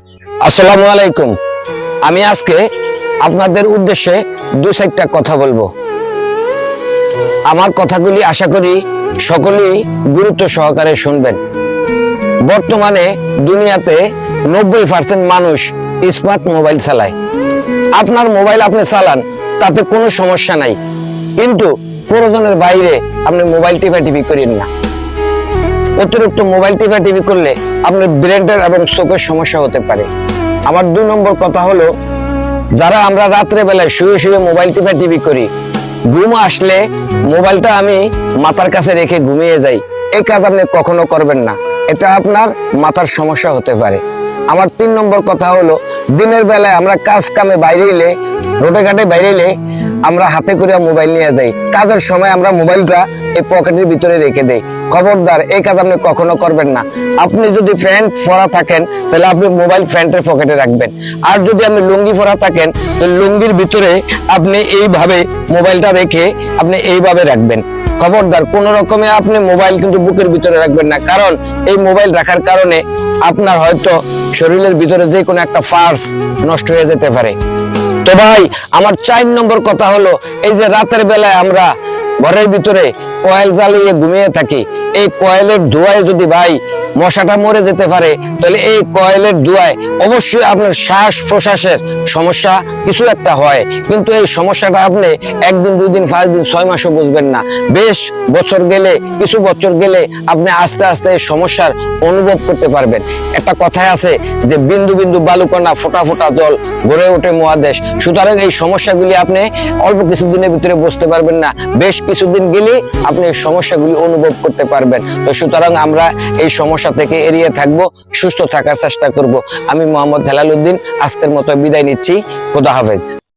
আসসালামু আলাইকুম। আমি আজকে আপনাদের উদ্দেশ্যে দুই চারটা কথা বলবো। আমার কথাগুলি আশা করি সকলেই গুরুত্ব সহকারে শুনবেন। বর্তমানে দুনিয়াতে 90% মানুষ স্মার্ট মোবাইল চালায়। আপনার মোবাইল আপনি চালান, তাতে কোনো সমস্যা নাই, কিন্তু প্রয়োজনের বাইরে আপনি মোবাইল টিপি করেন না। অতিরিক্ত মোবাইল টিপি করলে আপনার ব্রেনের এবং চোখের সমস্যা হতে পারে। আমার 2 নম্বর কথা হলো, যারা আমরা রাত্রে বেলায় শুয়ে শুয়ে মোবাইল টিপি করি, ঘুম আসলে মোবাইলটা আমি মাথার কাছে রেখে ঘুমিয়ে যাই, এই কাজ আপনি কখনো করবেন না। এটা আপনার মাথার সমস্যা হতে পারে। আমার 3 নম্বর কথা হলো, দিনের বেলায় আমরা কাজ কামে বাইরে এলে, রোডে ঘাটে বাইরে এলে আমরা হাতে করে মোবাইল নিয়ে যাই, কাজের সময় আমরা মোবাইলটা এই পকেটের ভিতরে রেখে দেই। খবরদার, এই কাজ আপনি কখনো করবেন না। আপনি যদি প্যান্ট পরা থাকেন তাহলে আপনি মোবাইল প্যান্টের পকেটে রাখবেন, আর যদি আপনি লুঙ্গি পরা থাকেন তো লুঙ্গির ভিতরে আপনি এইভাবে মোবাইলটা রেখে আপনি এইভাবে রাখবেন। খবরদার, কোন রকমে আপনি মোবাইল কিন্তু বুকের ভিতরে রাখবেন না, কারণ এই মোবাইল রাখার কারণে আপনার হয়তো শরীরের ভিতরে যে কোনো একটা পার্টস নষ্ট হয়ে যেতে পারে। তো ভাই, আমার 4 নম্বর কথা হলো, এই যে রাতের বেলায় আমরা ঘরের ভিতরে কয়েল জ্বালিয়ে ঘুমিয়ে থাকি, এই কয়েলের ধোঁয়ায় যদি ভাই মশাটা মরে যেতে পারে, তাহলে এই কয়েলের ধোঁয়ায় অবশ্যই আপনার শ্বাস প্রশ্বাসের সমস্যা কিছু একটা হয়, কিন্তু এই সমস্যাটা আপনি 1 দিন 2 দিন 5 দিন 6 মাসও বুঝবেন না। বেশ বছর গেলে, কিছু বছর গেলে আপনি আস্তে আস্তে এই সমস্যার অনুভব করতে পারবেন। একটা কথায় আছে যে বিন্দু বিন্দু বালুকণা, ফোঁটা ফোঁটা জল গড়ে ওঠে মহাদেশ। সুতরাং এই সমস্যাগুলি আপনি অল্প কিছুদিনের ভিতরে বুঝতে পারবেন না, বেশ কিছুদিন গেলে আপনি এই সমস্যাগুলি অনুভব করতে পারবেন। তো সুতরাং আমরা এই সমস্যা থেকে এড়িয়ে থাকবো, সুস্থ থাকার চেষ্টা করব। আমি মোহাম্মদ হেলাল উদ্দিন আজকের মতো বিদায় নিচ্ছি। খোদা হাফেজ।